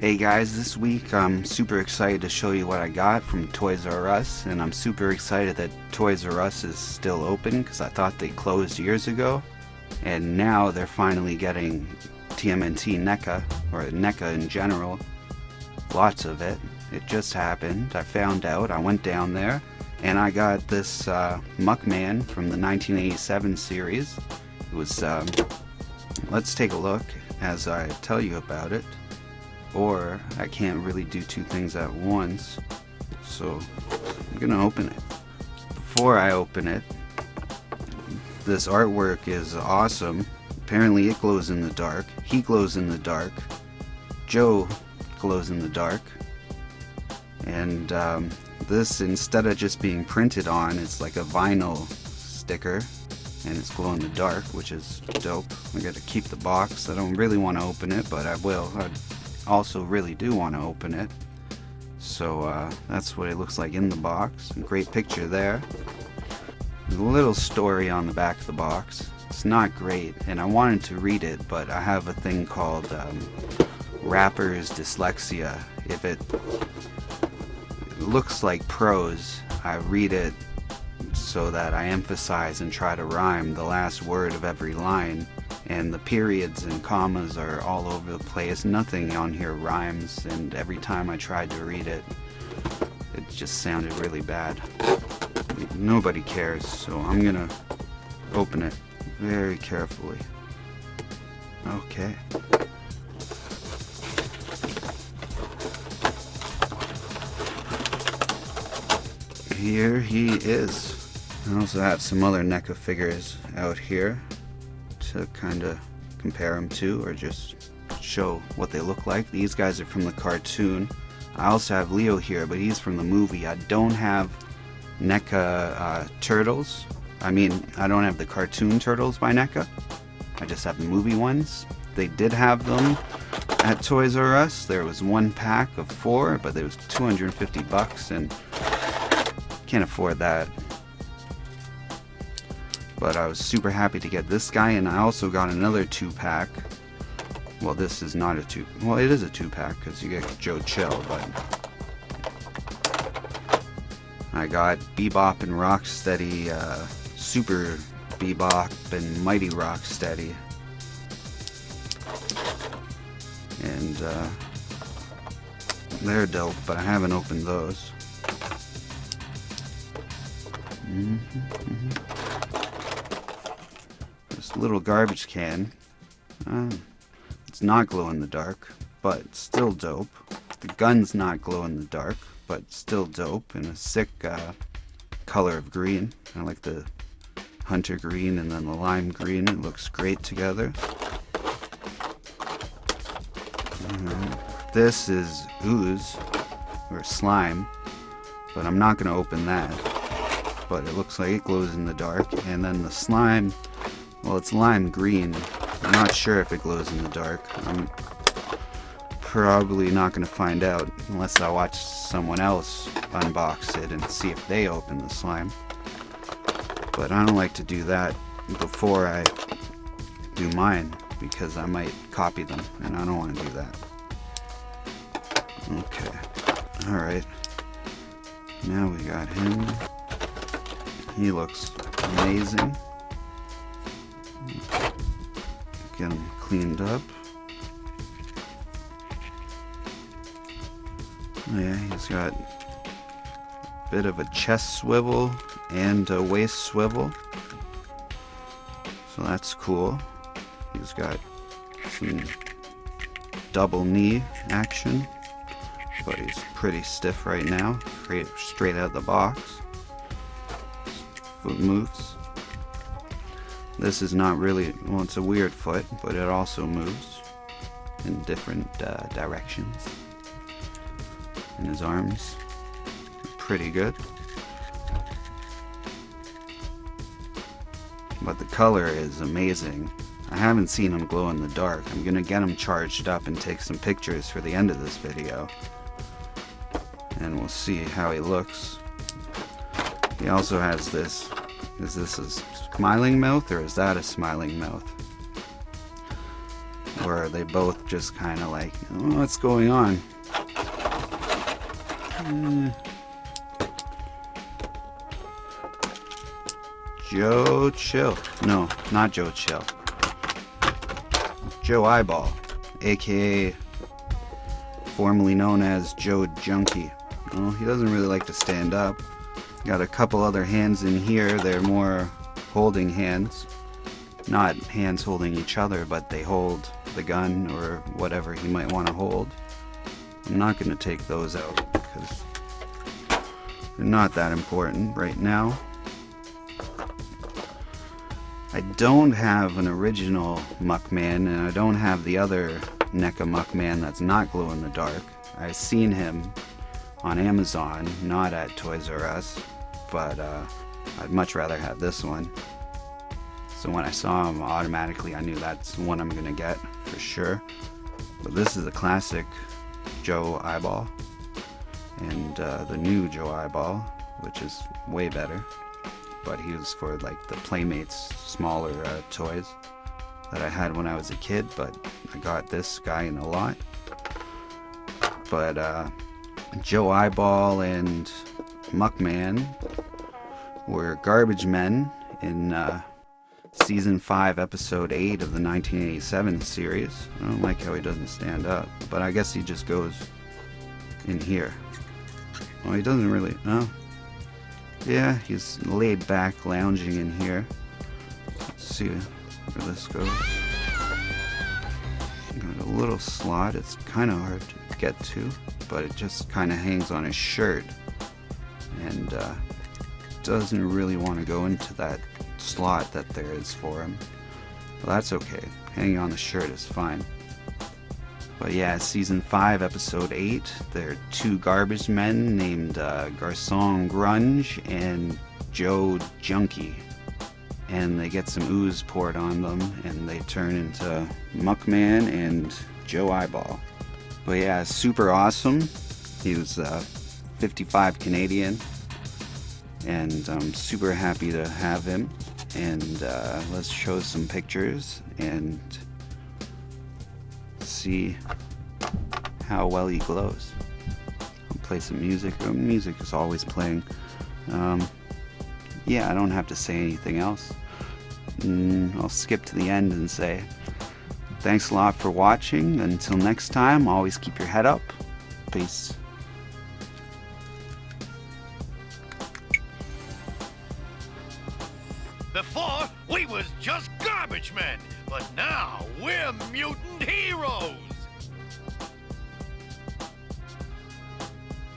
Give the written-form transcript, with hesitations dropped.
Hey guys, this week I'm super excited to show you what I got from Toys R Us, and I'm super excited that Toys R Us is still open because I thought they closed years ago, and now they're finally getting TMNT Neca, or Neca in general, lots of it. It just happened. I found out. I went down there and I got this Muckman from the 1987 series. It was, let's take a look as I tell you about it. Or I can't really do two things at once, so I'm gonna open it. Before I open it, this artwork is awesome. Apparently it glows in the dark. He glows in the dark. Joe glows in the dark. And this, instead of just being printed on, it's like a vinyl sticker, and it's glow in the dark, which is dope. I gotta keep the box. I don't really want to open it, but I will. I also really do want to open it. So that's what it looks like in the box. Great picture there. There's a little story on the back of the box. It's not great, and I wanted to read it, but I have a thing called rapper's dyslexia. If it looks like prose, I read it so that I emphasize and try to rhyme the last word of every line, and the periods and commas are all over the place. Nothing on here rhymes, and every time I tried to read it, it just sounded really bad. Nobody cares, so I'm gonna open it very carefully. Okay. Here he is. I also have some other Neca figures out here to kind of compare them to, or just show what they look like. These guys are from the cartoon. I also have Leo here, but he's from the movie. I don't have Neca turtles. I mean, I don't have the cartoon turtles by Neca. I just have the movie ones. They did have them at Toys R Us. There was one pack of 4, but it was $250, and can't afford that. But I was super happy to get this guy, and I also got another 2-pack. Well, this is not a 2. Well, it is a 2-pack because you get Joe Chill, but I got Bebop and Rocksteady, Super Bebop and Mighty Rocksteady, and they're dope. But I haven't opened those. This little garbage can. It's not glow in the dark, but still dope. The gun's not glow in the dark, but still dope, in a sick color of green. I like the hunter green and then the lime green. It looks great together. This is ooze, or slime, but I'm not going to open that. But it looks like it glows in the dark. And then the slime, well, it's lime green. I'm not sure if it glows in the dark. I'm probably not going to find out unless I watch someone else unbox it and see if they open the slime. But I don't like to do that before I do mine, because I might copy them, and I don't want to do that. Okay. Alright. Now we got him. He looks amazing. Get him cleaned up. Oh yeah, he's got a bit of a chest swivel and a waist swivel, so that's cool. He's got some double knee action, but he's pretty stiff right now, straight out of the box. Foot moves. This is not really, well, it's a weird foot, but it also moves in different directions. And his arms are pretty good. But the color is amazing. I haven't seen him glow in the dark. I'm gonna get him charged up and take some pictures for the end of this video, and we'll see how he looks. He also has this. Is this a smiling mouth, or is that a smiling mouth? Or are they both just kind of like, oh, what's going on? Joe Chill. No, not Joe Chill. Joe Eyeball, aka formerly known as Joe Junkie. Well, he doesn't really like to stand up. Got a couple other hands in here. They're more holding hands. Not hands holding each other, but they hold the gun or whatever he might want to hold. I'm not going to take those out because they're not that important right now. I don't have an original Muckman, and I don't have the other Neca Muckman that's not glow in the dark. I've seen him on Amazon, not at Toys R Us, but I'd much rather have this one. So when I saw him, automatically I knew that's one I'm gonna get for sure. But this is a classic Joe Eyeball, and the new Joe Eyeball, which is way better. But he was for like the Playmates smaller toys that I had when I was a kid, but I got this guy in a lot. But Joe Eyeball and Muckman were garbage men in Season 5, Episode 8 of the 1987 series. I don't like how he doesn't stand up, but I guess he just goes in here. Well, he doesn't really, oh. Yeah, he's laid back, lounging in here. Let's see where this goes. Got a little slot. It's kind of hard to get to, but it just kind of hangs on his shirt. And doesn't really want to go into that slot that there is for him. Well, that's okay. Hanging on the shirt is fine. But yeah, Season 5, Episode 8, there are two garbage men named Garçon Grunge and Joe Junkie. And they get some ooze poured on them, and they turn into Muckman and Joe Eyeball. But yeah, super awesome. He was 55 Canadian, and I'm super happy to have him. And let's show some pictures and see how well he glows. I'll play some music. Music is always playing. Yeah, I don't have to say anything else. I'll skip to the end and say thanks a lot for watching. Until next time, always keep your head up. Peace. Before, we was just garbage men, but now we're mutant heroes!